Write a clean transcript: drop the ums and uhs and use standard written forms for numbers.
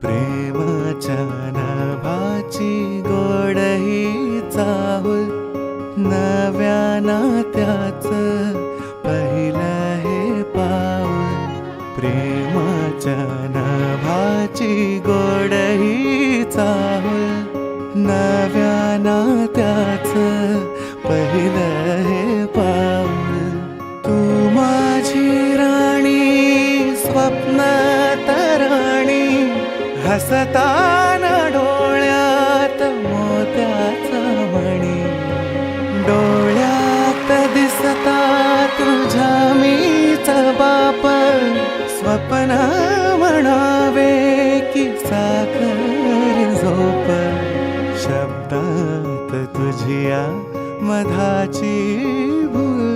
प्रेमाच्या नभाची गोड ही चाहुल, नव्या नात्याचं पहिलं हे पाऊल. प्रेमाच्या नभाची गोड ही चाहुल, नव्या नात्याचं पहिलं हे पाऊल. तू माझी राणी, स्वप्न तराणी, हसताना डोळ्यात मोत्याचा मणी. डोळ्यात दिसता तुझ्या मीच बाप, स्वप्न म्हणावे की साखर झोप. शब्दात तुझिया मधाची भूल